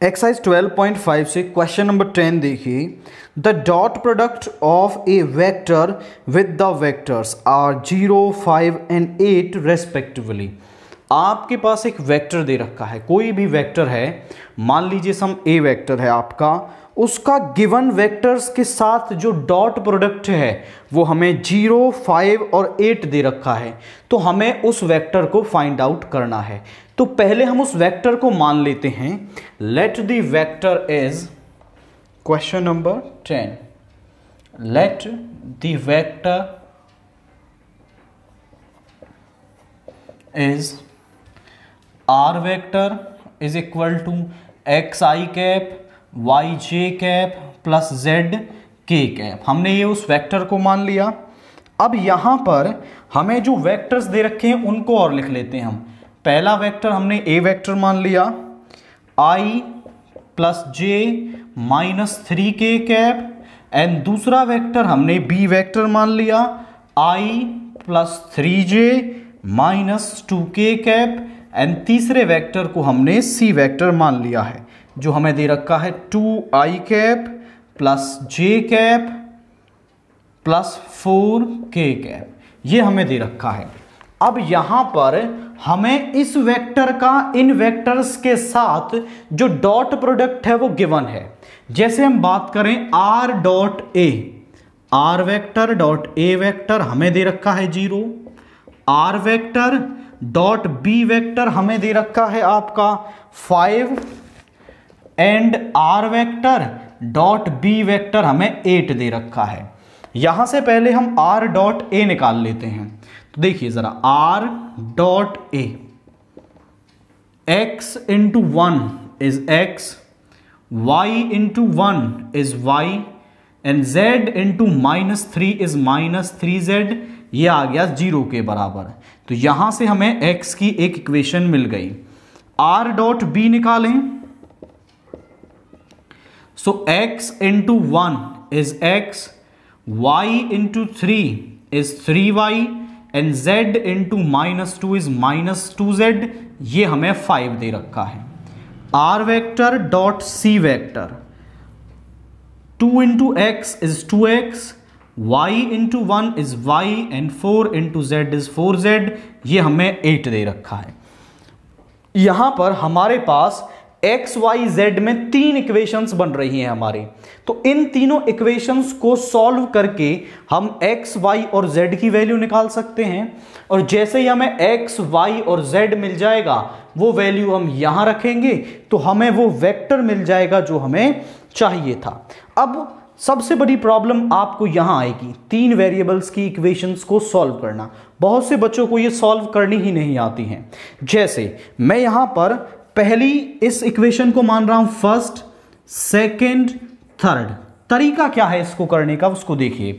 Exercise 12.5 से question number 10 देखिए। The dot product of a vector with the vectors are 0, 5 and 8 respectively. आपके पास एक वेक्टर दे रखा है, कोई भी वेक्टर है, मान लीजिए सम ए वेक्टर है आपका, उसका गिवन वेक्टर्स के साथ जो डॉट प्रोडक्ट है वो हमें 0, 5 और 8 दे रखा है। तो हमें उस वेक्टर को फाइंड आउट करना है। तो पहले हम उस वेक्टर को मान लेते हैं। Let the vector is, question number 10, let the vector is r vector is equal to x i cap y j cap plus z k cap. हमने ये उस वेक्टर को मान लिया। अब यहां पर हमें जो वेक्टर्स दे रखे हैं उनको और लिख लेते हैं हम। पहला वेक्टर हमने ए वेक्टर मान लिया, आई प्लस जे माइनस 3 के कैप, एंड दूसरा वेक्टर हमने बी वेक्टर मान लिया, आई प्लस 3 माइनस 2 के कैप, एंड तीसरे वेक्टर को हमने सी वेक्टर मान लिया है जो हमें दे रखा है 2i कैप प्लस जे कैप प्लस 4k कैप। ये हमें दे रखा है। अब यहां पर हमें इस वेक्टर का इन वेक्टर्स के साथ जो डॉट प्रोडक्ट है वो गिवन है। जैसे हम बात करें r dot a, r vector dot a vector हमें दे रखा है 0, r vector dot B vector हमें दे रखा है आपका 5, and r vector dot B vector हमें 8 दे रखा है। यहां से पहले हम r डॉट ए निकाल लेते हैं। तो देखिए जरा, r dot A, x into 1 is x, y इंटू 1 इज y, and z into -3 is -3z। ये आ गया 0 के बराबर। तो यहां से हमें x की एक इक्वेशन मिल गई। r डॉट बी निकालें। So x into 1 is x, y into 3 is 3y, and z into -2 is -2z। ये हमें 5 दे रखा है। r vector dot c vector, 2 into x is 2x, y इंटू 1 इज y, and 4 into z is 4z। ये हमें 8 दे रखा है। यहां पर हमारे पास x, y, z में 3 इक्वेशंस बन रही हैं हमारी। तो इन तीनों इक्वेशंस को सॉल्व करके हम x, y और z की वैल्यू निकाल सकते हैं। और जैसे ही हमें x, y और z मिल जाएगा वो वैल्यू हम यहां रखेंगे तो हमें वो वेक्टर मिल जाएगा जो हमें चाहिए था। अब सबसे बड़ी प्रॉब्लम आपको यहां आएगी 3 वेरिएबल्स की इक्वेशंस को सॉल्व करना। बहुत से बच्चों को ये सॉल्व करनी ही नहीं आती हैं। जैसे मैं यहां पर पहली इस इक्वेशन को मान रहा हूं फर्स्ट, सेकंड, थर्ड। तरीका क्या है इसको करने का उसको देखिए।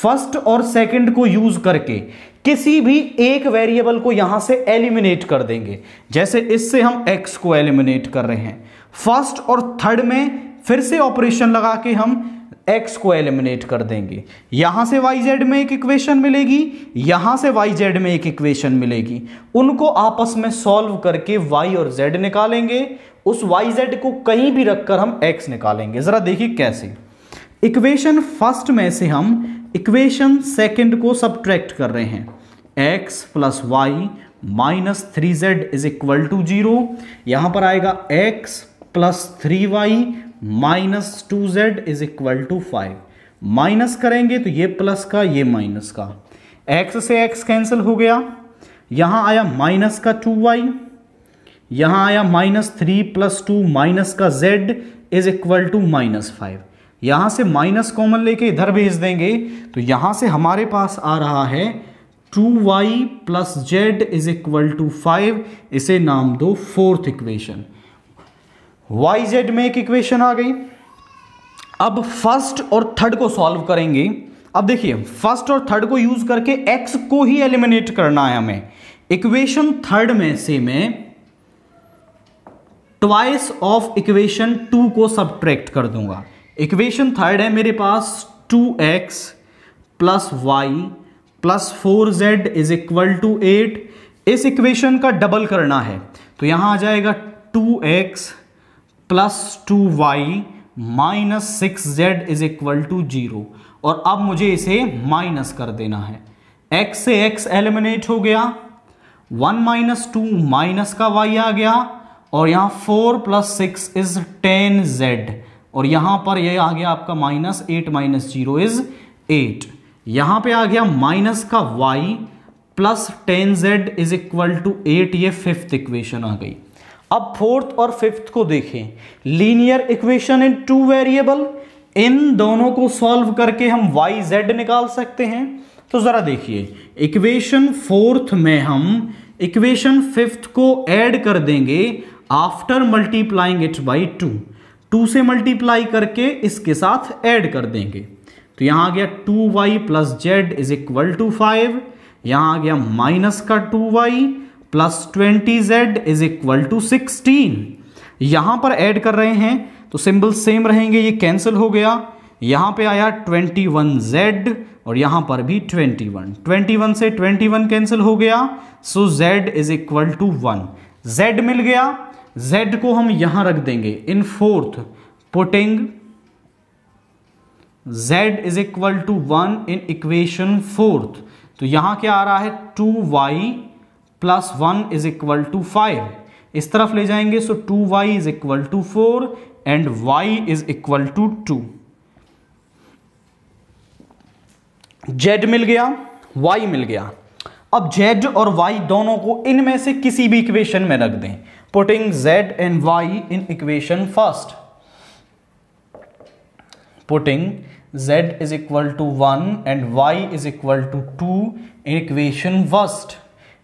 फर्स्ट और सेकंड को यूज करके किसी भी एक वेरिएबल को यहां से एलिमिनेट कर देंगे। जैसे इससे हम x को एलिमिनेट कर रहे हैं। फर्स्ट और थर्ड में फिर से ऑपरेशन लगा के हम x को एलिमिनेट कर देंगे। यहां से yz में एक इक्वेशन मिलेगी, यहां से yz में एक इक्वेशन मिलेगी। उनको आपस में सॉल्व करके y और z निकालेंगे। उस yz को कहीं भी रखकर हम x निकालेंगे। जरा देखिए कैसे। इक्वेशन फर्स्ट में से हम इक्वेशन सेकंड को सबट्रैक्ट कर रहे हैं। x plus y minus 3z is equal to 0। यहां पर आएगा x plus 3y minus 2z is equal to 5। Minus करेंगे तो ये प्लस का ये माइनस का, x से x कैंसिल हो गया। यहां आया माइनस का 2y, यहां आया -3 प्लस 2 माइनस का z इज इक्वल टू -5। यहां से माइनस कॉमन लेके इधर भेज देंगे तो यहां से हमारे पास आ रहा है 2y plus z is equal to 5। इसे नाम दो फोर्थ इक्वेशन। yz में एक इक्वेशन आ गई। अब फर्स्ट और थर्ड को सॉल्व करेंगे। अब देखिए फर्स्ट और थर्ड को यूज करके x को ही एलिमिनेट करना है हमें। इक्वेशन थर्ड में से मैं ट्वाइस ऑफ इक्वेशन 2 को सबट्रैक्ट कर दूंगा। इक्वेशन थर्ड है मेरे पास 2x plus y plus 4z is equal to 8। इस इक्वेशन का डबल करना है तो यहां आ जाएगा 2x plus 2y minus 6z is equal to 0। और अब मुझे इसे माइनस कर देना है। x से x एलिमिनेट हो गया, 1 माइनस 2 माइनस का y आ गया, और यहाँ 4 प्लस 6 इज 10z, और यहाँ पर यह आ गया आपका माइनस 8 माइनस 0 इज 8। यहाँ पे आ गया माइनस का y plus 10z is equal to 8। ये फिफ्थ इक्वेशन आ गई। अब फोर्थ और फिफ्थ को देखें, लीनियर इक्वेशन इन 2 वेरिएबल, इन दोनों को सॉल्व करके हम y z निकाल सकते हैं। तो जरा देखिए, इक्वेशन फोर्थ में हम इक्वेशन फिफ्थ को ऐड कर देंगे आफ्टर मल्टीप्लाइंग इट बाई 2 से मल्टीप्लाई करके इसके साथ ऐड कर देंगे। तो यहां आ गया 2y plus z is equal to 5, यहां आ गया माइनस का 2y plus 20z is equal to 16। यहां पर ऐड कर रहे हैं तो सिंबल सेम रहेंगे, ये कैंसिल हो गया। यहां पे आया 21z और यहां पर भी 21 से 21 कैंसिल हो गया, so z is equal to 1। z मिल गया, z को हम यहां रख देंगे in fourth, putting z is equal to 1 in equation fourth. तो यहां क्या आ रहा है, 2y plus 1 is equal to 5। इस तरफ ले जाएंगे, so 2y is equal to 4 and y is equal to 2। z मिल गया, y मिल गया। अब z और y दोनों को इनमें से किसी भी इक्वेशन में रख दें, putting z and y in equation first, putting z is equal to 1 and y is equal to 2 in equation first।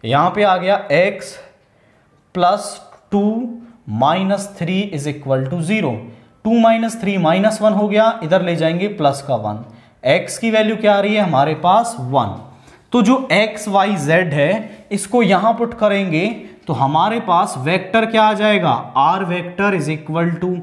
यहां पे आ गया x plus 2 minus 3 is equal to 0। 2 minus 3 minus 1 हो गया, इधर ले जाएंगे प्लस का 1। x की वैल्यू क्या आ रही है हमारे पास 1। तो जो x y z है इसको यहां पुट करेंगे तो हमारे पास वेक्टर क्या आ जाएगा, r vector is equal to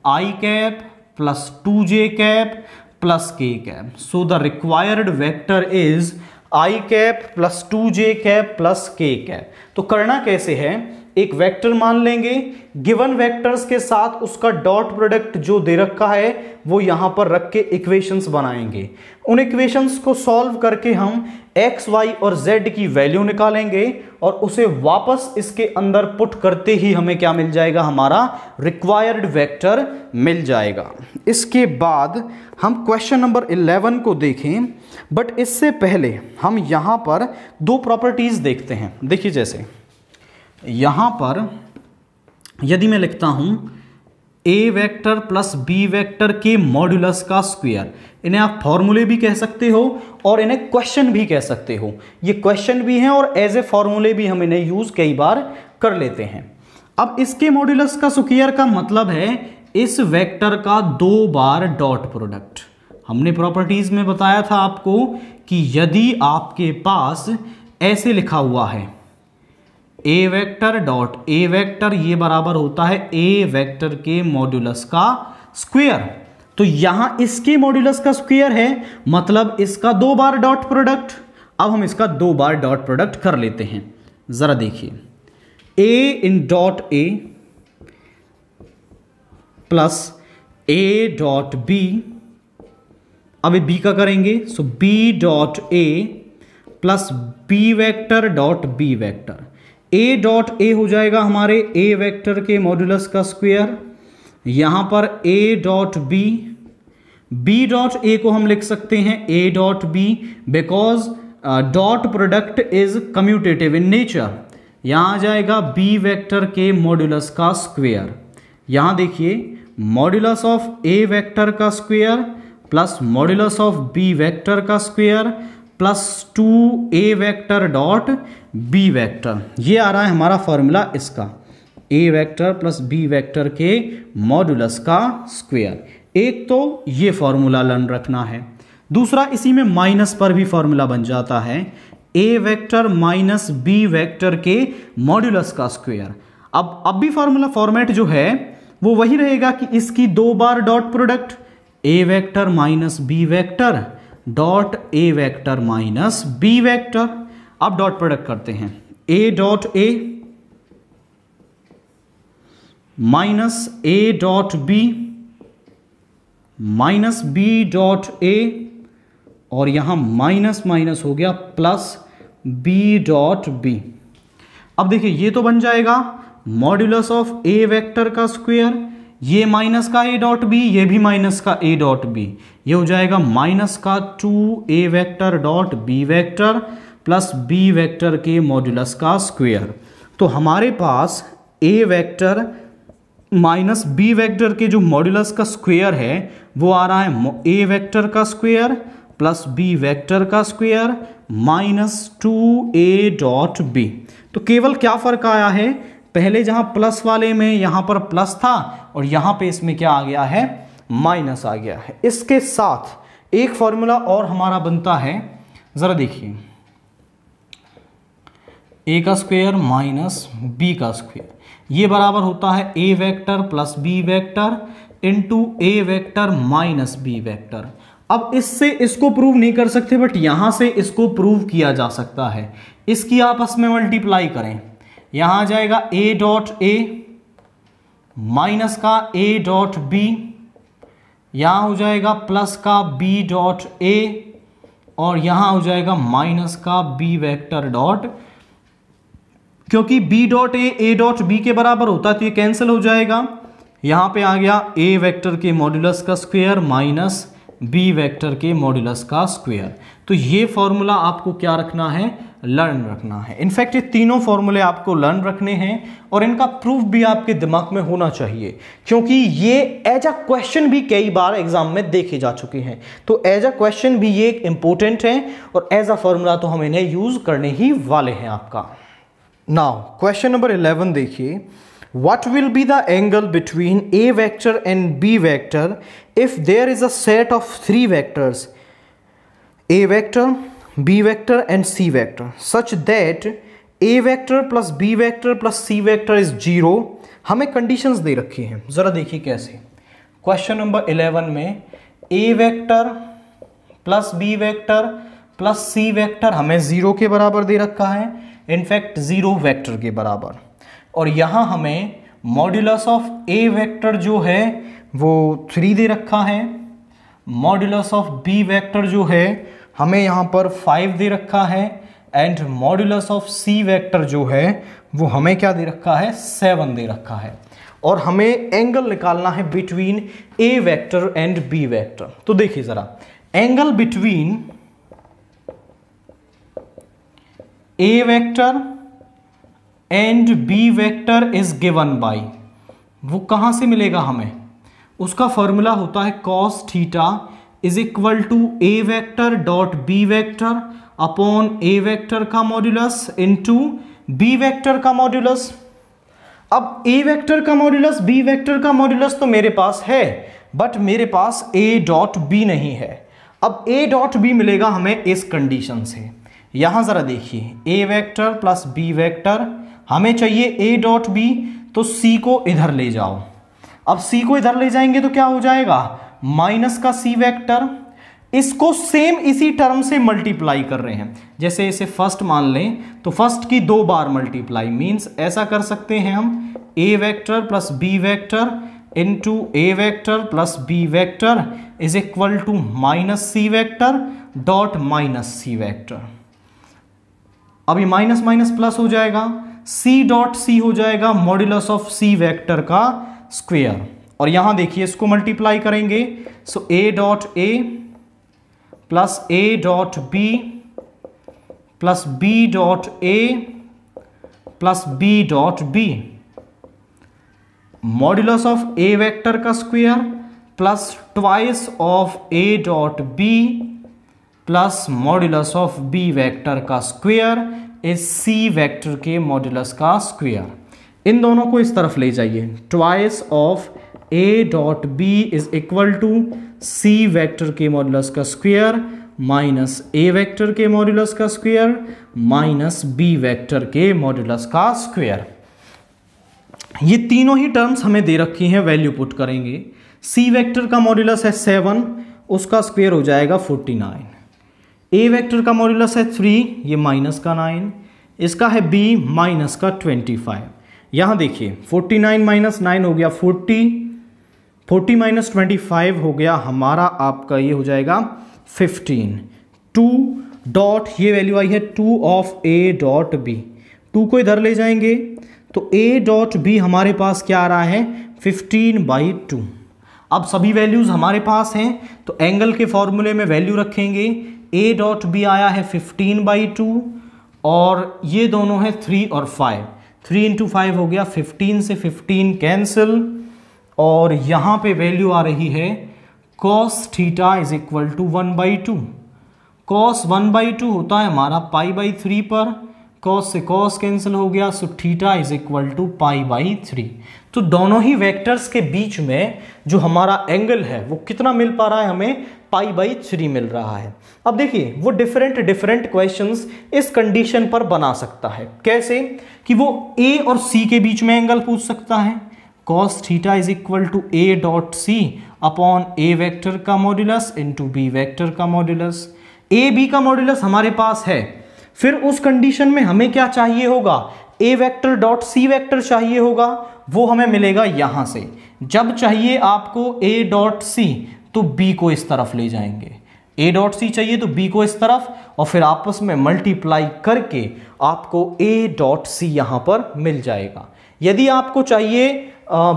i cap plus 2j cap plus k cap. So the required vector is i cap plus 2j cap plus k cap. तो करना कैसे है, एक वेक्टर मान लेंगे, गिवन वेक्टर्स के साथ उसका डॉट प्रोडक्ट जो दे रखा है वो यहां पर रख के इक्वेशंस बनाएंगे। उन इक्वेशंस को सॉल्व करके हम x, y और z की वैल्यू निकालेंगे और उसे वापस इसके अंदर पुट करते ही हमें क्या मिल जाएगा, हमारा रिक्वायर्ड वेक्टर मिल जाएगा। इसके बाद हम क्वेश्चन नंबर 11 को देखें, बट इससे पहले हम यहां पर दो प्रॉपर्टीज देखते हैं। देखिए, जैसे यहां पर यदि मैं लिखता हूं a vector plus b vector के मॉड्यूलस का स्क्वायर, इन्हें आप फॉर्मूले भी कह सकते हो और इन्हें क्वेश्चन भी कह सकते हो। ये क्वेश्चन भी हैं और एज ए फॉर्मूले भी हम इन्हें यूज कई बार कर लेते हैं। अब इसके मॉड्यूलस का स्क्वायर का मतलब है इस वेक्टर का 2 बार डॉट प्रोडक्ट। हमने प्रॉपर्टीज में बताया था आपको कि यदि आपके पास ऐसे लिखा हुआ है a vector dot a vector, ये बराबर होता है a वेक्टर के मॉड्यूलस का स्क्वायर। तो यहां इसके मॉड्यूलस का स्क्वायर है, मतलब इसका 2 बार डॉट प्रोडक्ट। अब हम इसका 2 बार डॉट प्रोडक्ट कर लेते हैं। जरा देखिए, a in dot a plus a dot b, अब b का करेंगे, सो b dot a plus b vector dot b vector. a dot a हो जाएगा हमारे a वेक्टर के मॉड्यूलस का स्क्वायर, यहां पर a dot b, b dot a को हम लिख सकते हैं a dot b, because dot product is commutative in nature. यहां आ जाएगा b वेक्टर के मॉड्यूलस का स्क्वायर। यहां देखिए, मॉड्यूलस ऑफ a वेक्टर का square plus modulus of b vector का square plus 2a vector dot b vector. ये आ रहा है हमारा फॉर्मूला इसका, a vector plus b vector के मॉड्यूलस का स्क्वायर। एक तो ये फॉर्मूला लर्न रखना है, दूसरा इसी में माइनस पर भी फॉर्मूला बन जाता है, a vector minus b vector के मॉड्यूलस का स्क्वायर। अब भी फॉर्मूला फॉर्मेट जो है वो वही रहेगा कि इसकी 2 बार dot product a vector minus b vector dot a vector minus b vector. अब डॉट प्रोडक्ट करते हैं, a dot a minus a dot b minus b dot a और यहां माइनस माइनस हो गया प्लस बी डॉट बी। अब देखिए ये तो बन जाएगा मॉड्यूलस ऑफ ए वेक्टर का स्क्वायर, ये माइनस का ए डॉट बी, ये भी माइनस का ए डॉट बी, ये हो जाएगा माइनस का 2a vector dot B vector plus B vector के मॉड्यूलस का स्क्वायर। तो हमारे पास a vector minus b vector के जो मॉड्यूलस का स्क्वायर है वो आ रहा है ए वेक्टर का स्क्वायर प्लस बी वेक्टर का square minus 2a dot b. तो केवल क्या फर्क आया है, पहले जहां प्लस वाले में यहां पर प्लस था और यहां पे इसमें क्या आ गया है, माइनस आ गया है। इसके साथ एक फॉर्मूला और हमारा बनता है, जरा देखिए, ए का स्क्वायर माइनस बी का स्क्वायर, ये बराबर होता है a vector plus B vector into a vector minus b vector. अब इससे इसको प्रूव नहीं कर सकते, बट यहां से इसको प्रूव किया जा सकता है। इसकी आपस में मल्टीप्लाई करें, यहां आ जाएगा ए डॉट ए माइनस का ए डॉट बी, यहां हो जाएगा प्लस का बी डॉट ए और यहां हो जाएगा माइनस का बी वेक्टर डॉट, क्योंकि b dot a dot b के बराबर होता है तो ये कैंसिल हो जाएगा। यहां पे आ गया ए वेक्टर के मॉड्यूलस का स्क्वायर माइनस बी वेक्टर के मॉड्यूलस का स्क्वायर। तो ये फॉर्मूला आपको क्या रखना है, लर्न रखना है। इनफैक्ट ये तीनों फॉर्मूले आपको लर्न रखने हैं और इनका प्रूफ भी आपके दिमाग में होना चाहिए, क्योंकि ये एज अ क्वेश्चन भी कई बार एग्जाम में देखे जा चुके हैं। तो एज अ क्वेश्चन भी ये इंपॉर्टेंट है और एज अ फॉर्मूला तो हम इन्हें यूज करने ही वाले हैं आपका। नाउ क्वेश्चन नंबर 11 देखिए, what will be the angle between a vector and b vector if there is a set of three vectors a vector, b vector and c vector such that a vector plus b vector plus c vector is 0। हमें conditions दे रखी हैं, जरा देखिए कैसे। Question number 11 में a vector plus b vector plus c vector हमें 0 के बराबर दे रखा है, इनफैक्ट 0 वेक्टर के बराबर, और यहां हमें मॉड्यूलस ऑफ ए वेक्टर जो है वो 3 दे रखा है, मॉड्यूलस ऑफ बी वेक्टर जो है हमें यहां पर 5 दे रखा है and modulus of c vector जो है वो हमें क्या दे रखा है, 7 दे रखा है। और हमें एंगल निकालना है between a vector and b vector. तो देखिए जरा, angle between a vector and b vector is given by, वो कहां से मिलेगा हमें, उसका फॉर्मूला होता है cos theta is equal to a vector dot B vector upon a vector का मॉड्यूलस इनटू बी वेक्टर का मॉड्यूलस। अब ए वेक्टर का मॉड्यूलस बी वेक्टर का मॉड्यूलस तो मेरे पास है, बट मेरे पास ए डॉट बी नहीं है। अब ए डॉट बी मिलेगा हमें इस कंडीशन से। यहां जरा देखिए, ए वेक्टर प्लस बी वेक्टर, हमें चाहिए ए डॉट बी, तो सी को इधर ले जाओ। अब सी को इधर ले जाएंगे तो क्या हो जाएगा, माइनस का सी वेक्टर। इसको सेम इसी टर्म से मल्टीप्लाई कर रहे हैं, जैसे इसे फर्स्ट मान लें तो फर्स्ट की 2 बार मल्टीप्लाई, मींस ऐसा कर सकते हैं हम, a vector plus B vector into a vector plus B vector is equal to minus c vector dot minus c vector. अभी माइनस माइनस प्लस हो जाएगा, सी डॉट सी हो जाएगा मॉड्यूलस ऑफ सी वेक्टर का square, और यहां देखिए इसको मल्टीप्लाई करेंगे, so a dot a plus a dot B plus b dot a plus b dot b, modulus of a vector का square plus twice of A dot B plus modulus of b vector का square is c vector के modulus का square. इन दोनों को इस तरफ ले जाइए, twice of A dot B is equal to c vector के मॉड्यूलस का स्क्वायर माइनस ए वेक्टर के मॉड्यूलस का स्क्वायर माइनस बी वेक्टर के मॉड्यूलस का स्क्वायर। ये तीनों ही टर्म्स हमें दे रखी हैं, वैल्यू पुट करेंगे। सी वेक्टर का मॉड्यूलस है 7, उसका स्क्वायर हो जाएगा 49। ए वेक्टर का मॉड्यूलस है 3, ये माइनस का 9, इसका है बी माइनस का 25, यहां देखिए 49 माइनस 9 हो गया 40 माइनस 25 हो गया हमारा आपका ये हो जाएगा 15। 2 डॉट ये वैल्यू आई है 2 ऑफ ए डॉट बी, 2 को इधर ले जाएंगे तो ए डॉट बी हमारे पास क्या आ रहा है 15/2। अब सभी वैल्यूज हमारे पास हैं तो एंगल के फॉर्मूले में वैल्यू रखेंगे। ए डॉट बी आया है 15/2 और ये दोनों है 3 और 5, 3 इंटू 5 हो गया 15 से 15 कैंसिल और यहां पे वैल्यू आ रही है cos theta is equal to 1/2। cos 1/2 होता है हमारा π/3 पर, cos से cos कैंसिल हो गया so theta is equal to π/3। तो दोनों ही वेक्टर्स के बीच में जो हमारा एंगल है वो कितना मिल पा रहा है हमें π/3 मिल रहा है। अब देखिए वो डिफरेंट क्वेश्चंस इस कंडीशन पर बना सकता है। कैसे कि वो a और c के बीच में एंगल पूछ सकता है, cos theta is equal to a dot c upon a vector का मॉड्यूलस इंटू b वेक्टर का मॉड्यूलस। a b का मॉड्यूलस हमारे पास है, फिर उस कंडीशन में हमें क्या चाहिए होगा a vector dot c vector चाहिए होगा, वो हमें मिलेगा यहां से। जब चाहिए आपको a डॉट c तो b को इस तरफ ले जाएंगे, a डॉट c चाहिए तो b को इस तरफ और फिर आपस में मल्टीप्लाई करके आपको a डॉट c यहां पर मिल जाएगा। यदि आपको चाहिए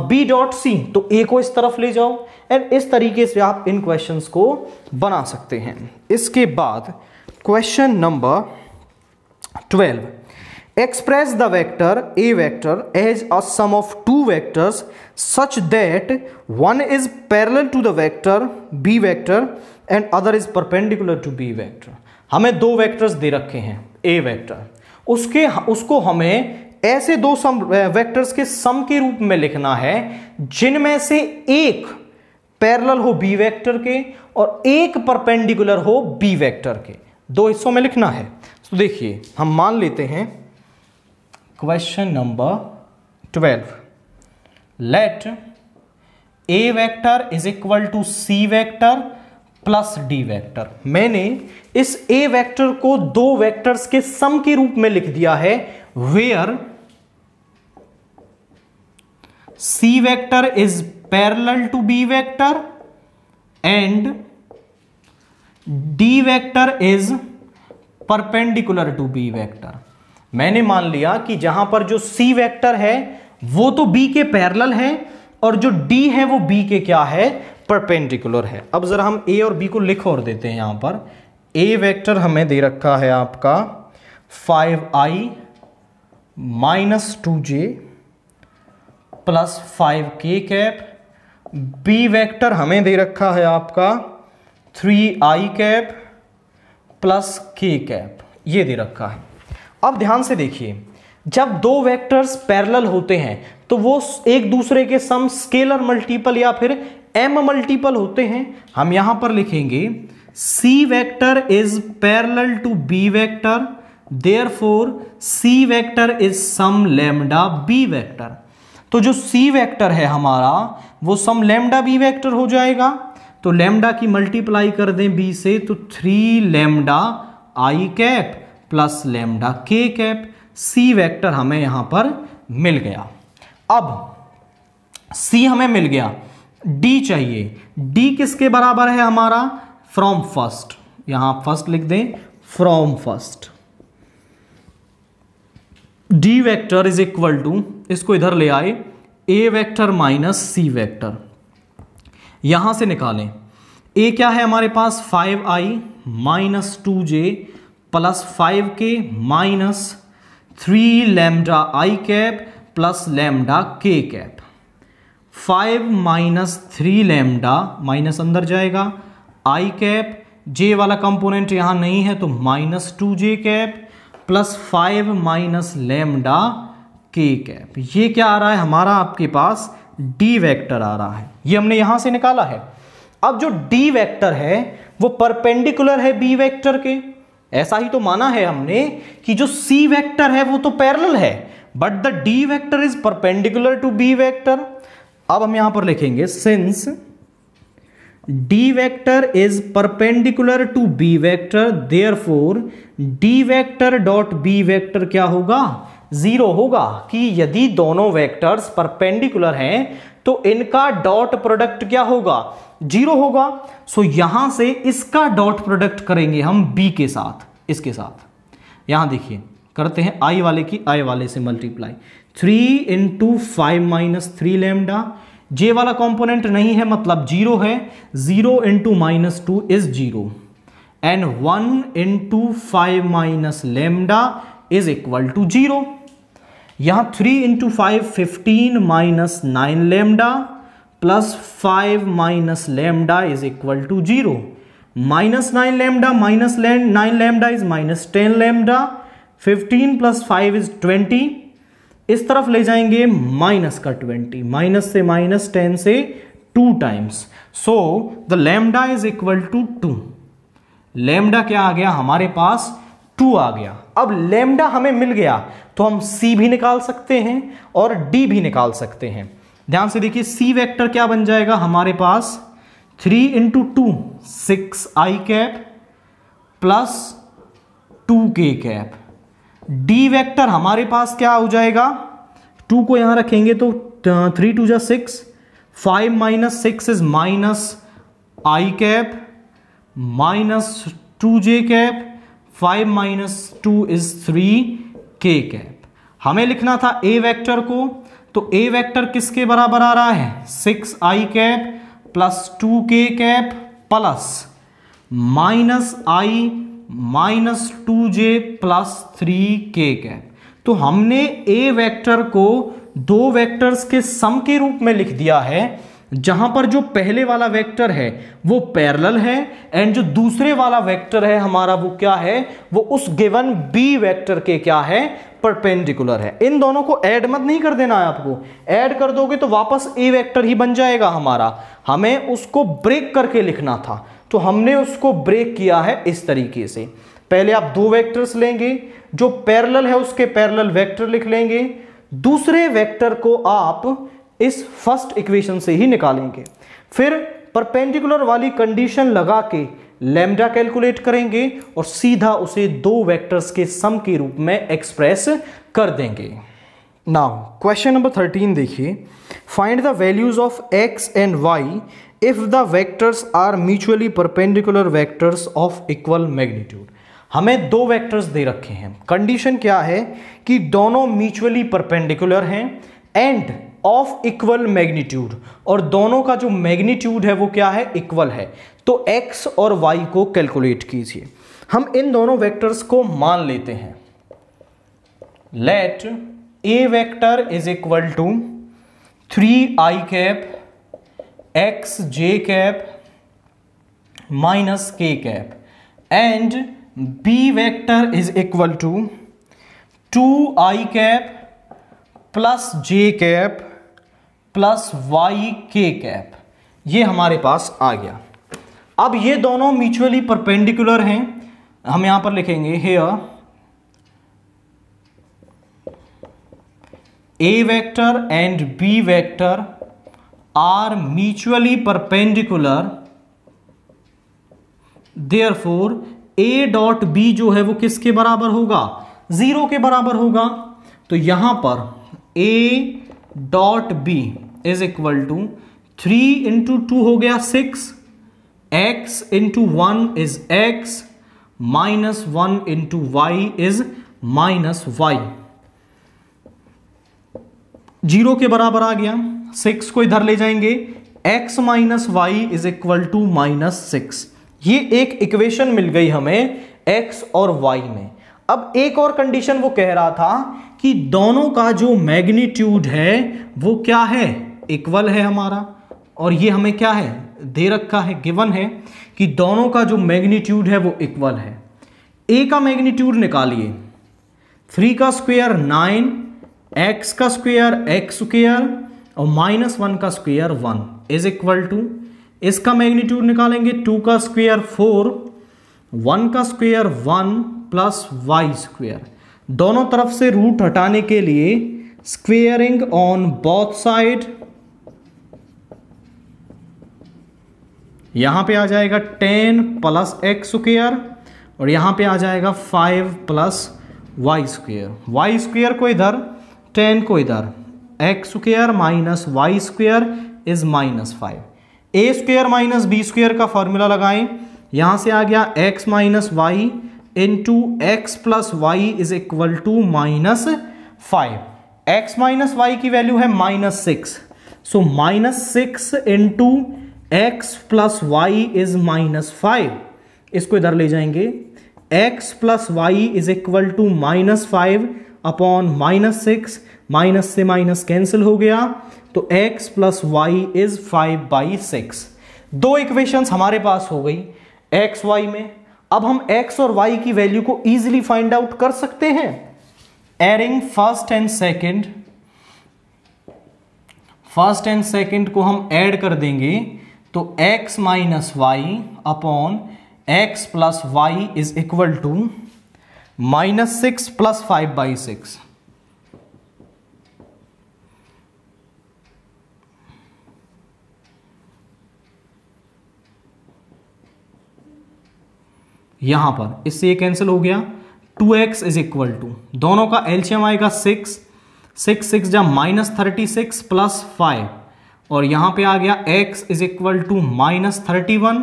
b डॉट c तो a को इस तरफ ले जाओ एंड इस तरीके से आप इन क्वेश्चंस को बना सकते हैं। इसके बाद question number 12, express the vector a vector as a sum of two vectors such that one is parallel to the vector b vector and other is perpendicular to b vector। हमें दो vectors दे रखे हैं a vector, उसको हमें ऐसे दो vectors के सम के रूप में लिखना है जिनमें से एक पैरेलल हो b वेक्टर के और एक परपेंडिकुलर हो b वेक्टर के, दो हिस्सों में लिखना है। तो देखिए हम मान लेते हैं question number 12, let a vector is equal to c vector plus d vector. मैंने इस a वेक्टर को दो वेक्टर्स के सम के रूप में लिख दिया है where c vector is parallel to b vector and d vector is perpendicular to b vector. मैंने मान लिया कि जहां पर जो c वेक्टर है वो तो b के पैरेलल है और जो d है वो b के क्या है परपेंडिकुलर है। अब जरा हम a और b को लिख और देते हैं। यहां पर a वेक्टर हमें दे रखा है आपका 5i minus 2j plus 5k cap, b vector हमें दे रखा है आपका 3i cap plus k cap, ये दे रखा है। अब ध्यान से देखिए, जब दो वेक्टर्स पैरेलल होते हैं तो वो एक दूसरे के सम स्केलर मल्टीपल या फिर m मल्टीपल होते हैं। हम यहां पर लिखेंगे c vector is parallel to b vector, therefore c vector is some lambda b vector. तो जो c वेक्टर है हमारा वो सम लैम्डा b वेक्टर हो जाएगा। तो लैम्डा की मल्टीप्लाई कर दें b से तो 3 lambda i cap plus lambda k cap, c vector हमें यहां पर मिल गया। अब c हमें मिल गया, d चाहिए, d किसके बराबर है हमारा फ्रॉम फर्स्ट, यहां फर्स्ट लिख दें from first. d vector is equal to, इसको इधर ले आए, a vector minus c vector, यहां से निकालें। a क्या है हमारे पास 5i minus 2j plus 5k minus 3 lambda i cap plus lambda k cap. 5 minus 3 lambda minus अंदर जाएगा, i कैप, j वाला कंपोनेंट यहां नहीं है तो minus 2j cap plus 5 minus lambda k cap. ये क्या आ रहा है हमारा आपके पास d वेक्टर आ रहा है, ये हमने यहां से निकाला है। अब जो d वेक्टर है वो परपेंडिकुलर है b वेक्टर के, ऐसा ही तो माना है हमने कि जो c वेक्टर है वो तो पैरेलल है but the d vector is perpendicular to b vector. अब हम यहां पर लिखेंगे since d vector is perpendicular to b vector therefore d vector dot b vector क्या होगा 0 होगा कि यदि दोनों वेक्टर्स परपेंडिकुलर हैं तो इनका डॉट प्रोडक्ट क्या होगा, 0 होगा। सो यहां से इसका डॉट प्रोडक्ट करेंगे हम b के साथ, इसके साथ। यहां देखिए करते हैं i वाले की i वाले से मल्टीप्लाई, 3 इंटू 5 - 3 लैम्डा, j वाला कंपोनेंट नहीं है मतलब 0 है, 0 into -2 is 0 and 1 into 5 - lambda is equal to 0। यहां 3 into 5 15 - 9 lambda plus 5 - lambda is equal to 0, -9 lambda minus 9 lambda is -10 lambda, 15 + 5 is 20, इस तरफ ले जाएंगे माइनस का 20, माइनस से -10 से 2 times, so the lambda is equal to 2। Lambda क्या आ गया हमारे पास, 2 आ गया। अब लैम्डा हमें मिल गया तो हम c भी निकाल सकते हैं और d भी निकाल सकते हैं। ध्यान से देखिए c वेक्टर क्या बन जाएगा हमारे पास, 3 into 2 6i cap plus 2k cap. d vector हमारे पास क्या हो जाएगा, 2 को यहां रखेंगे तो 3 2 जा 6, 5 - 6 is -i cap -2j cap, 5 - 2 is 3k cap. हमें लिखना था a वेक्टर को, तो a वेक्टर किसके बराबर आ रहा है, 6i cap plus 2k cap plus -i -2j plus 3k cap. तो हमने a वेक्टर को दो वेक्टर्स के सम के रूप में लिख दिया है, जहां पर जो पहले वाला वेक्टर है वो पैरेलल है एंड जो दूसरे वाला वेक्टर है हमारा वो क्या है, वो उस गिवन b वेक्टर के क्या है, परपेंडिकुलर है। इन दोनों को ऐड मत नहीं कर देना है आपको, ऐड कर दोगे तो वापस a वेक्टर ही बन जाएगा हमारा। हमें उसको ब्रेक करके लिखना था तो हमने उसको ब्रेक किया है इस तरीके से। पहले आप दो वेक्टर्स लेंगे, जो पैरेलल है उसके पैरेलल वेक्टर लिख लेंगे, दूसरे वेक्टर को आप इस फर्स्ट इक्वेशन से ही निकालेंगे, फिर परपेंडिकुलर वाली कंडीशन लगा के लैम्डा कैलकुलेट करेंगे और सीधा उसे दो वेक्टर्स के सम के रूप में एक्सप्रेस कर देंगे। नाउ क्वेश्चन नंबर 13 देखिए, find the values of x and y if the vectors are mutually perpendicular vectors of equal magnitude. हमें दो वेक्टर्स दे रखे हैं, कंडीशन क्या है कि दोनों म्यूचुअली परपेंडिकुलर हैं एंड ऑफ इक्वल मैग्नीट्यूड, और दोनों का जो मैग्नीट्यूड है वो क्या है, इक्वल है। तो x और y को कैलकुलेट कीजिए। हम इन दोनों वेक्टर्स को मान लेते हैं। Let a vector is equal to 3i cap x j cap minus k cap and b vector is equal to 2i cap plus j cap plus y k cap. ये हमारे पास आ गया। अब ये दोनों म्यूचुअली परपेंडिकुलर हैं, हम यहां पर लिखेंगे here a vector and b vector are mutually perpendicular, therefore a dot b जो है वो किसके बराबर होगा, 0 के बराबर होगा। तो यहां पर a dot b is equal to 3 into 2 हो गया 6, x into 1 is x minus 1 into y is minus y, 0 के बराबर आ गया। 6 को इधर ले जाएंगे, x minus y is equal to -6। ये एक इक्वेशन मिल गई हमें x और y में। अब एक और कंडीशन वो कह रहा था कि दोनों का जो मैग्नीट्यूड है वो क्या है, इक्वल है हमारा, और ये हमें क्या है दे रखा है, गिवन है कि दोनों का जो मैग्नीट्यूड है वो इक्वल है। a का मैग्नीट्यूड निकालिए, 3 का स्क्वायर 9, x का स्क्वायर x स्क्वायर और -1 का स्क्वायर 1 इज इक्वल टू, इसका मैग्नीट्यूड निकालेंगे 2 का स्क्वायर 4, 1 का स्क्वायर 1 प्लस y स्क्वायर। दोनों तरफ से रूट हटाने के लिए स्क्वेयरिंग ऑन बोथ साइड, यहां पे आ जाएगा 10 प्लस x स्क्वायर और यहां पे आ जाएगा 5 प्लस वाई स्क्वेयर को इधर, 10 को इधर, x square minus y square is -5। A square minus b square का फॉर्मूला लगाएं, यहां से आ गया x minus y into x plus y is equal to -5। X minus y की वैल्यू है -6, so -6 into x plus y is -5। इसको इधर ले जाएंगे, x plus y is equal to -5 upon -6, minus से माइनस कैंसिल हो गया, तो x प्लस वाई इज 5/6। दो इक्वेशंस हमारे पास हो गई x y में। अब हम x और y की वैल्यू को इजीली फाइंड आउट कर सकते हैं। एडिंग फर्स्ट एंड सेकंड को हम ऐड कर देंगे, तो x minus y upon x plus y is equal to -6 plus 5/6। यहां पर इससे ये कैंसिल हो गया, 2x इज इक्वल टू, दोनों का एलसीएम आएगा 6, 6 जा -36 प्लस 5, और यहां पे आ गया x is equal to -31,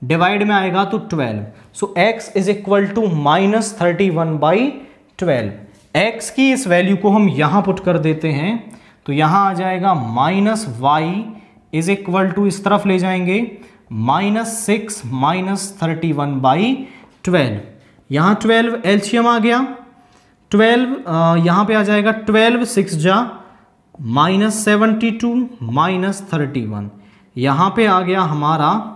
divide में आएगा तो 12, so x is equal to -31/12। x की इस वैल्यू को हम यहां पुट कर देते हैं, तो यहां आ जाएगा -y इज इक्वल टू, इस तरफ ले जाएंगे -6 -31/12। यहां 12 एलसीएम आ गया, 12 यहां पे आ जाएगा 12 6 जा -72 -31, यहां पे आ गया हमारा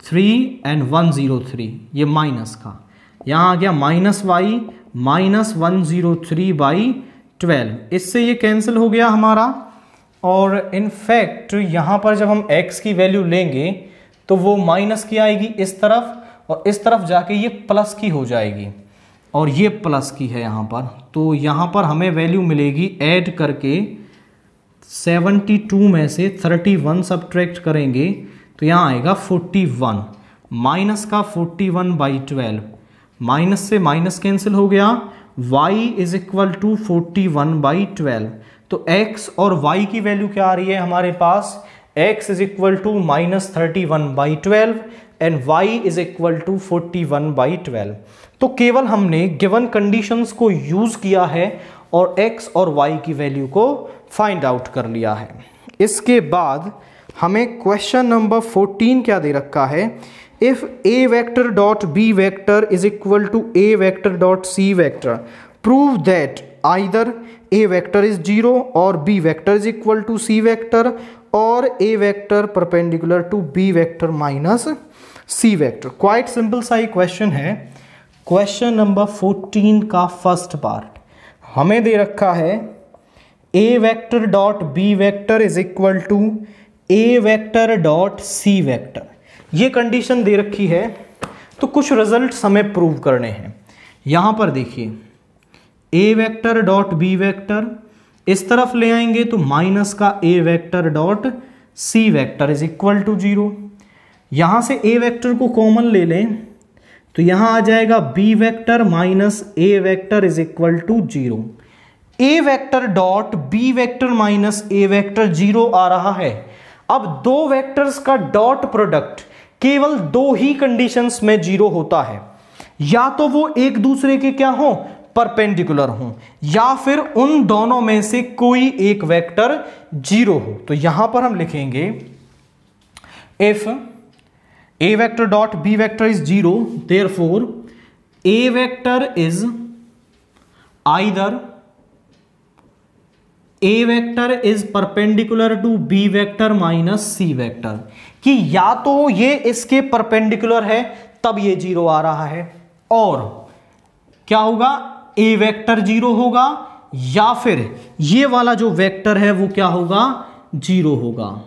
3 and 103, ये माइनस का, यहां आ गया -y -103/12। इससे ये कैंसिल हो गया हमारा, और इनफैक्ट यहां पर जब हम x की वैल्यू लेंगे तो वो माइनस की आएगी इस तरफ, और इस तरफ जाके ये प्लस की हो जाएगी, और ये प्लस की है यहां पर, तो यहां पर हमें वैल्यू मिलेगी, ऐड करके 72 में से 31 सब्ट्रैक्ट करेंगे तो यहां आएगा 41, माइनस का 41/12, माइनस से माइनस कैंसिल हो गया, y इज इक्वल टू 41/12। तो x और y की वैल्यू क्या आ रही है हमारे पास, x is equal to -31/12 and y is equal to 41/12। तो केवल हमने गिवन कंडीशंस को यूज किया है और x और y की वैल्यू को फाइंड आउट कर लिया है। इसके बाद हमें क्वेश्चन नंबर 14 क्या दे रखा है, if a vector dot b vector is equal to a vector dot c vector, prove that either a vector is 0 और b vector is equal to c vector, और a vector perpendicular to b vector minus c vector. Quite simple सा ही question है। क्वेश्चन नंबर 14 का first part हमें दे रखा है, a vector dot b vector is equal to a vector dot c vector, ये कंडीशन दे रखी है। तो कुछ रिजल्ट्स हमें प्रूव करने हैं। यहां पर देखिए, a vector dot b vector इस तरफ ले आएंगे तो माइनस का a vector dot c vector is equal to 0। यहां से a वेक्टर को कॉमन ले लें तो यहां आ जाएगा b vector minus a vector is equal to 0। a vector dot b vector minus a vector 0 आ रहा है। अब दो वेक्टर्स का डॉट प्रोडक्ट केवल दो ही कंडीशंस में 0 होता है, या तो वो एक दूसरे के क्या हो, परपेंडिकुलर हो, या फिर उन दोनों में से कोई एक वेक्टर 0 हो। तो यहां पर हम लिखेंगे if a vector dot b vector is 0, therefore a vector is either a vector is perpendicular to b vector minus c vector, कि या तो ये इसके परपेंडिकुलर है तब ये 0 आ रहा है, और क्या होगा, a वेक्टर 0 होगा, या फिर ये वाला जो वेक्टर है वो क्या होगा, 0 होगा।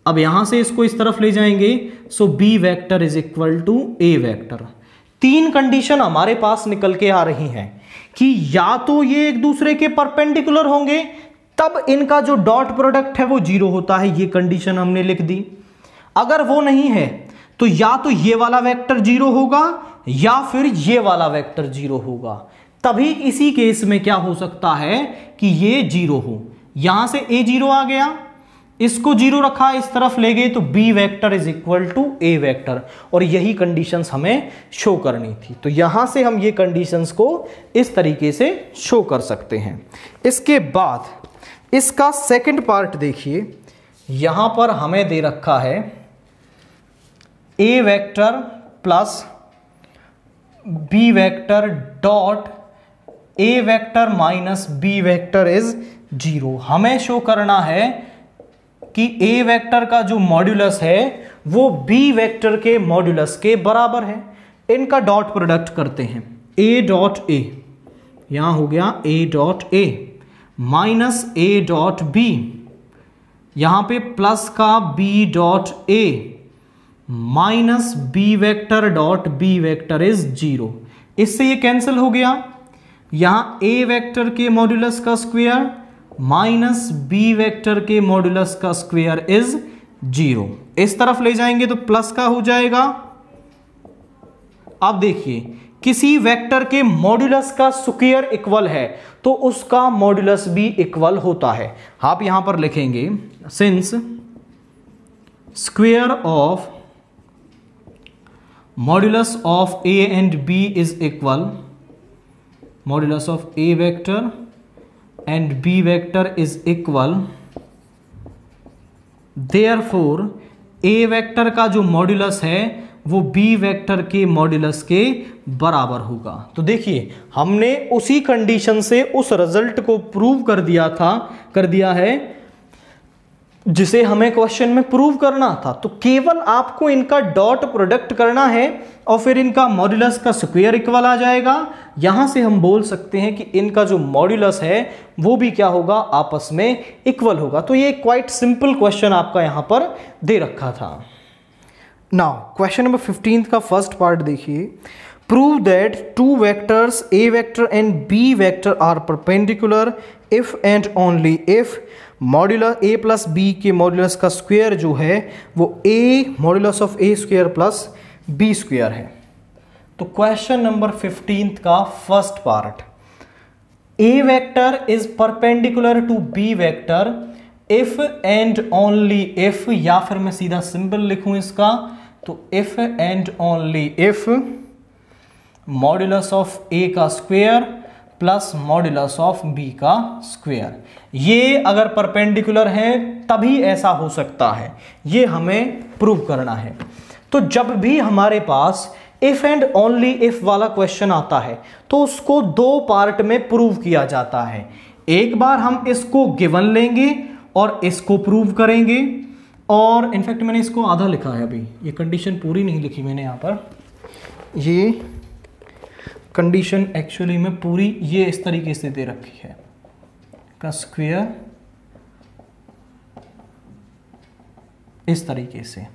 अब यहां से इसको इस तरफ ले जाएंगे, so b vector is equal to a vector. तीन कंडीशन हमारे पास निकल के आ रही हैं कि या तो ये एक दूसरे के परपेंडिकुलर होंगे तब इनका जो डॉट प्रोडक्ट है वो 0 होता है, ये कंडीशन हमने लिख दी। अगर वो नहीं है तो या तो ये वाला वेक्टर 0 होगा या फिर ये वाला वेक्टर 0 होगा, तभी इसी केस में क्या हो सकता है कि ये 0 हो। यहां से a 0 आ गया, इसको 0 रखा, इस तरफ ले गए तो b vector is equal to a vector, और यही कंडीशंस हमें शो करनी थी। तो यहां से हम ये कंडीशंस को इस तरीके से शो कर सकते हैं। इसके बाद इसका सेकंड पार्ट देखिए, यहां पर हमें दे रखा है a vector plus b vector dot a vector minus b vector is 0। हमें शो करना है कि a वेक्टर का जो मॉड्यूलस है वो b वेक्टर के मॉड्यूलस के बराबर है। इनका डॉट प्रोडक्ट करते हैं, a डॉट a, यहां हो गया a dot a minus a dot b, यहां पे प्लस का b dot a minus b vector dot b vector is 0। इससे ये कैंसिल हो गया, यहां a वेक्टर के मॉड्यूलस का स्क्वायर माइनस b वेक्टर के मॉड्यूलस का स्क्वायर इज 0। इस तरफ ले जाएंगे तो प्लस का हो जाएगा। अब देखिए, किसी वेक्टर के मॉड्यूलस का स्क्वायर इक्वल है तो उसका मॉड्यूलस भी इक्वल होता है। आप यहां पर लिखेंगे since square of modulus of a and b is equal, modulus of a vector and b vector is equal, therefore a vector का जो मॉड्यूलस है वो b वेक्टर के मॉड्यूलस के बराबर होगा। तो देखिए, हमने उसी कंडीशन से उस रिजल्ट को प्रूव कर दिया है जिसे हमें क्वेश्चन में प्रूव करना था। तो केवल आपको इनका डॉट प्रोडक्ट करना है और फिर इनका मॉड्यूलस का स्क्वायर इक्वल आ जाएगा। यहां से हम बोल सकते हैं कि इनका जो मॉड्यूलस है वो भी क्या होगा, आपस में इक्वल होगा। तो ये क्वाइट सिंपल क्वेश्चन आपका यहां पर दे रखा था। नाउ क्वेश्चन नंबर 15 का फर्स्ट पार्ट देखिए, prove that two vectors a vector and b vector are perpendicular if and only if modulus a plus b के मॉड्यूलस का स्क्वायर जो है वो a modulus of a square plus b square है। तो question number 15 का first part, a vector is perpendicular to b vector if and only if, या फिर मैं सीधा सिंबल लिखूं इसका, तो if and only if modulus of a का square plus modulus of b का स्क्वायर, ये अगर परपेंडिकुलर है तभी ऐसा हो सकता है, ये हमें प्रूव करना है। तो जब भी हमारे पास इफ एंड ओनली इफ वाला क्वेश्चन आता है तो उसको दो पार्ट में प्रूव किया जाता है। एक बार हम इसको गिवन लेंगे और इसको प्रूव करेंगे, और इनफैक्ट मैंने इसको आधा लिखा है, अभी ये कंडीशन पूरी नहीं लिखी मैंने यहाँ पर, ये कंडीशन एक्चुअली में पूरी ये इस तरीके से दे रखी है, का स्क्वायर इस तरीके से।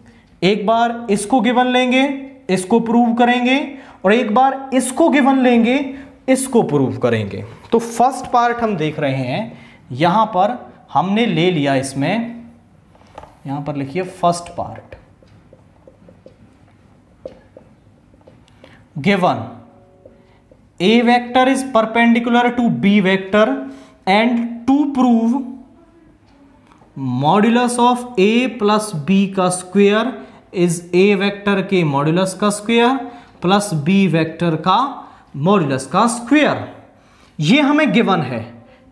एक बार इसको गिवन लेंगे, इसको प्रूव करेंगे, और एक बार इसको गिवन लेंगे, इसको प्रूव करेंगे। तो फर्स्ट पार्ट हम देख रहे हैं, यहां पर हमने ले लिया, इसमें यहां पर लिखिए first part, given a vector is perpendicular to b vector and to prove modulus of a plus b का स्क्वायर इज a वेक्टर के मॉड्यूलस का स्क्वायर प्लस b वेक्टर का मॉड्यूलस का स्क्वायर, ये हमें गिवन है,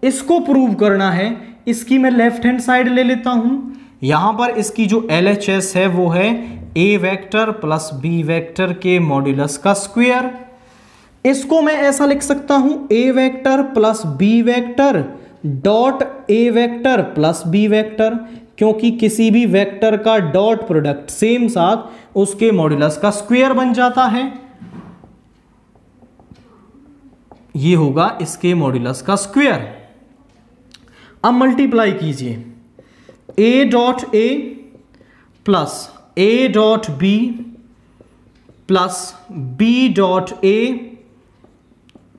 इसको प्रूव करना है। इसकी मैं लेफ्ट हैंड साइड ले लेता हूं, यहां पर इसकी जो LHS है वो है a vector plus b vector के मॉड्यूलस का स्क्वायर। इसको मैं ऐसा लिख सकता हूं, a vector plus b vector dot a vector plus b vector, क्योंकि किसी भी वेक्टर का डॉट प्रोडक्ट सेम साथ उसके मॉड्यूलस का स्क्वायर बन जाता है। ये होगा इसके मॉड्यूलस का स्क्वायर। अब मल्टीप्लाई कीजिए, a dot a plus a dot b plus b dot a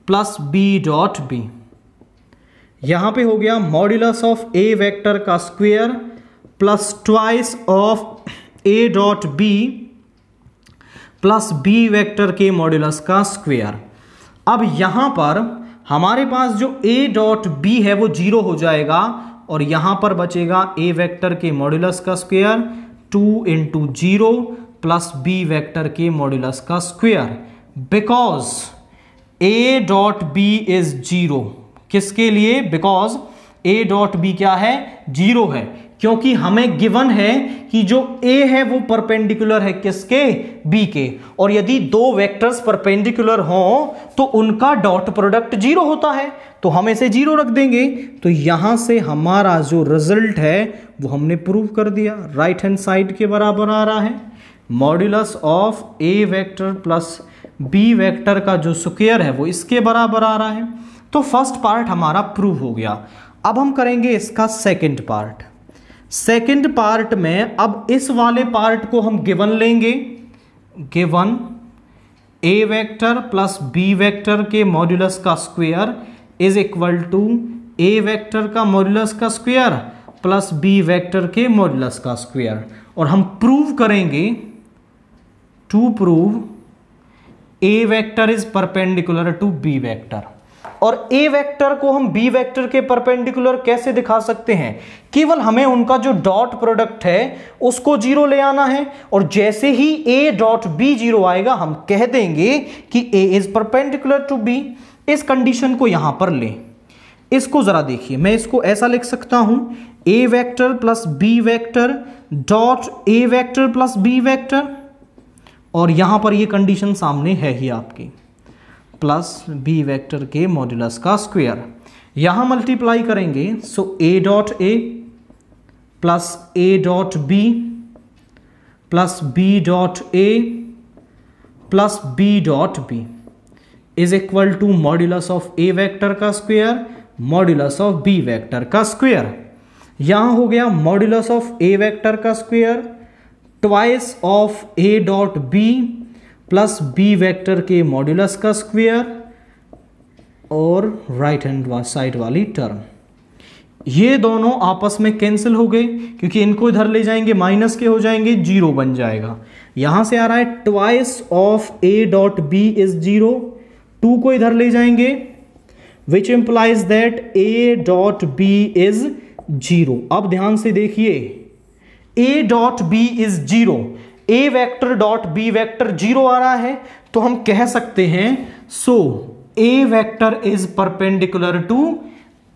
plus b dot b, यहां पे हो गया मॉड्यूलस ऑफ a वेक्टर का square plus twice of a dot b plus B vector के modulus का square. अब यहां पर हमारे पास जो a डॉट बी है वो 0 हो जाएगा और यहां पर बचेगा a वेक्टर के मॉड्यूलस का square 2 into 0 plus b vector के मॉड्यूलस का square, because a dot B is 0। किसके लिए? बिकॉज a डॉट बी क्या है? 0 है, क्योंकि हमें गिवन है कि जो a है वो परपेंडिकुलर है किसके? b के, और यदि दो वेक्टर्स परपेंडिकुलर हों तो उनका डॉट प्रोडक्ट 0 होता है, तो हम इसे 0 रख देंगे। तो यहां से हमारा जो रिजल्ट है वो हमने प्रूव कर दिया, राइट हैंड साइड के बराबर आ रहा है। Modulus of a vector plus b vector का जो स्क्वायर है वो इसके बराबर आ रहा है। तो फर्स्ट पार्ट हमारा प्रूव हो गया। अब हम करेंगे इसका सेकंड पार्ट। सेकंड पार्ट में अब इस वाले पार्ट को हम गिवन लेंगे, given a vector plus b vector के मॉड्यूलस का square is equal to a vector का मॉड्यूलस का स्क्वायर प्लस b वेक्टर के मॉड्यूलस का स्क्वायर, और हम प्रूव करेंगे, to prove a vector is perpendicular to b vector. और a वेक्टर को हम b वेक्टर के परपेंडिकुलर कैसे दिखा सकते हैं? केवल हमें उनका जो डॉट प्रोडक्ट है उसको 0 ले आना है, और जैसे ही a डॉट b 0 आएगा हम कह देंगे कि a is perpendicular to b। इस कंडीशन को यहां पर लें, इसको जरा देखिए, मैं इसको ऐसा लिख सकता हूं, a vector plus b vector dot a vector plus b vector, और यहां पर ये कंडीशन सामने है ही आपकी, प्लस b वेक्टर के मॉड्यूलस का स्क्वायर। यहां मल्टीप्लाई करेंगे, so a dot a plus a dot b plus b dot a plus b dot b is equal to modulus of a vector का square modulus of b vector का square. यहां हो गया modulus of a vector का square twice of a dot b plus b vector के modulus का square, और right hand side वाली टर्म, ये दोनों आपस में कैंसिल हो गए क्योंकि इनको इधर ले जाएंगे माइनस के हो जाएंगे, 0 बन जाएगा। यहां से आ रहा है twice of a dot b is 0, 2 को इधर ले जाएंगे which implies that a dot b is 0। अब ध्यान से देखिए, a dot b is 0, a vector dot b vector 0 आ रहा है, तो हम कह सकते हैं so a vector is perpendicular to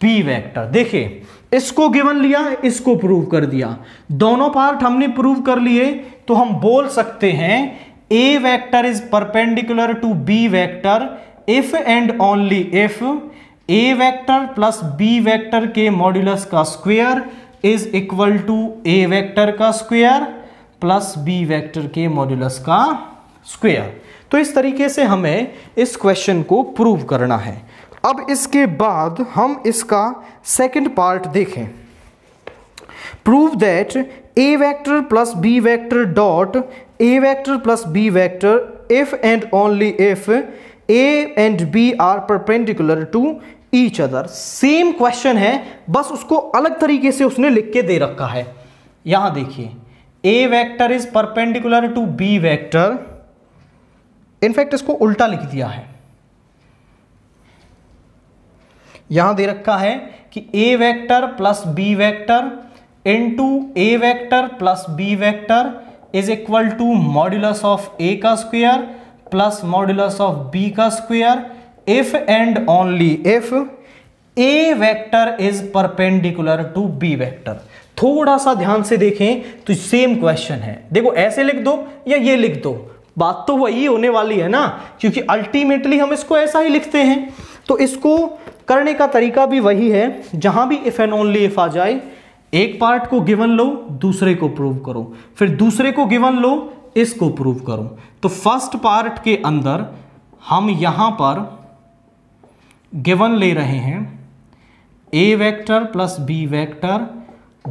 b vector. देखिए, इसको गिवन लिया, इसको प्रूव कर दिया, दोनों पार्ट हमने प्रूव कर लिए, तो हम बोल सकते हैं a vector is perpendicular to b vector if and only if a vector plus b vector के मॉड्यूलस का square is equal to a vector का स्क्वायर प्लस b वेक्टर के मॉड्यूलस का स्क्वायर। तो इस तरीके से हमें इस क्वेश्चन को प्रूव करना है। अब इसके बाद हम इसका सेकंड पार्ट देखें, prove that a vector plus b vector dot a vector plus b vector if and only if a and b are perpendicular to each other. Same question है, बस उसको अलग तरीके से उसने लिख के दे रखा है। यहां देखिए, a vector is perpendicular to b vector, in fact इसको उल्टा लिख दिया है, यहां दे रखा है कि a vector plus b vector into a vector plus b vector is equal to modulus of a का square plus modulus of b का square if and only if a vector is perpendicular to b vector. थोड़ा सा ध्यान से देखें तो same question है, देखो ऐसे लिख दो या ये लिख दो, बात तो वही होने वाली है ना, क्योंकि अल्टीमेटली हम इसको ऐसा ही लिखते हैं। तो इसको करने का तरीका भी वही है, जहां भी इफ एंड ओनली इफ आ जाए, एक पार्ट को गिवन लो, दूसरे को प्रूव करो, फिर दूसरे को गिवन लो, इसको प्रूव करो। तो फर्स्ट पार्ट के अंदर हम यहां पर गिवन ले रहे हैं a vector plus b vector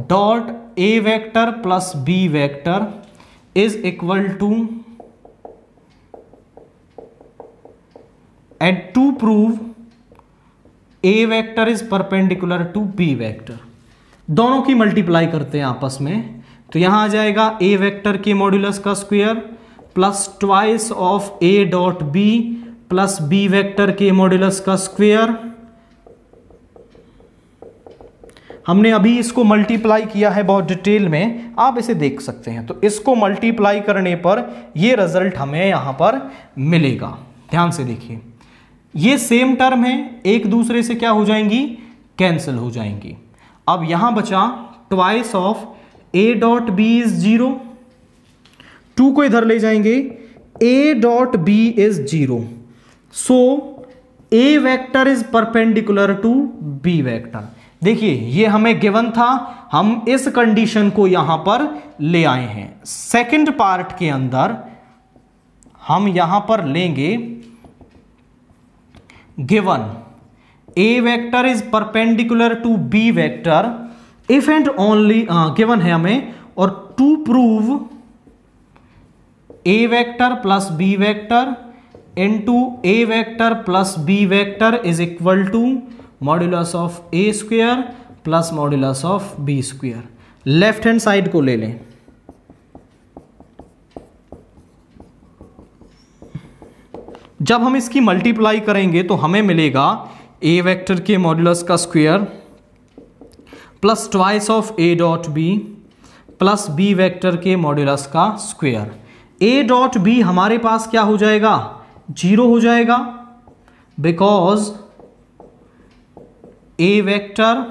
dot a vector plus b vector is equal to, and to prove a vector is perpendicular to b vector. दोनों की मल्टीप्लाई करते हैं आपस में, तो यहां आ जाएगा a वेक्टर के मॉड्यूलस का square plus twice of A dot B plus B vector के मॉड्यूलस का स्क्वायर। हमने अभी इसको मल्टीप्लाई किया है बहुत डिटेल में, आप इसे देख सकते हैं। तो इसको मल्टीप्लाई करने पर ये रिजल्ट हमें यहां पर मिलेगा। ध्यान से देखिए, ये सेम टर्म है, एक दूसरे से क्या हो जाएंगी, कैंसिल हो जाएंगी। अब यहां बचा twice of A dot B is 0, 2 को इधर ले जाएंगे, A dot B is 0, so A vector is perpendicular to B vector. देखिए ये हमें गिवन था, हम इस कंडीशन को यहां पर ले आए हैं। सेकंड पार्ट के अंदर हम यहां पर लेंगे given A vector is perpendicular to B vector if and only, given है हमें, और to prove A vector plus B vector into A vector plus B vector is equal to modulus of A square plus modulus of B square. Left hand side को ले लें, जब हम इसकी multiply करेंगे तो हमें मिलेगा ए वेक्टर के मॉड्यूलस का square plus twice of A dot B plus B vector के मॉड्यूलस का स्क्वायर। ए डॉट बी हमारे पास क्या हो जाएगा, 0 हो जाएगा, because A vector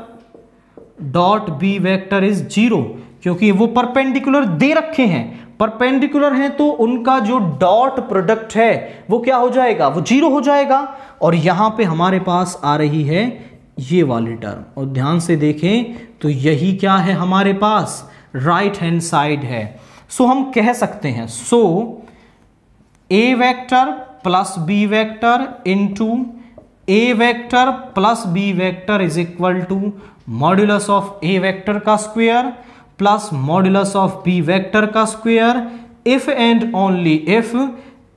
dot B vector is 0, क्योंकि वो परपेंडिकुलर दे रखे हैं, परपेंडिकुलर हैं तो उनका जो डॉट प्रोडक्ट है वो क्या हो जाएगा, वो 0 हो जाएगा। और यहां पे हमारे पास आ रही है ये वाली टर्म, और ध्यान से देखें तो यही क्या है हमारे पास, राइट हैंड साइड है। सो हम कह सकते हैं, so A vector plus B vector into A vector plus B vector is equal to modulus of a vector का square plus modulus of b vector का square if and only if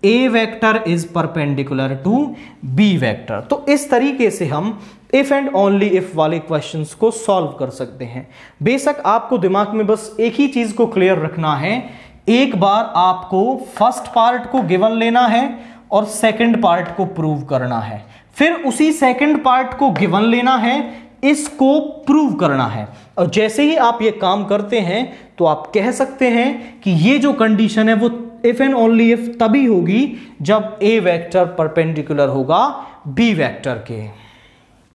a vector is perpendicular to B vector. तो इस तरीके से हम if and only if वाले questions को solve कर सकते हैं। बेशक आपको दिमाग में बस एक ही चीज को क्लियर रखना है, एक बार आपको फर्स्ट पार्ट को गिवन लेना है और सेकंड पार्ट को प्रूव करना है, फिर उसी सेकंड पार्ट को गिवन लेना है, इसको प्रूव करना है। और जैसे ही आप ये काम करते हैं तो आप कह सकते हैं कि ये जो कंडीशन है वो इफ एंड ओनली इफ तभी होगी जब ए वेक्टर परपेंडिकुलर होगा बी वेक्टर के।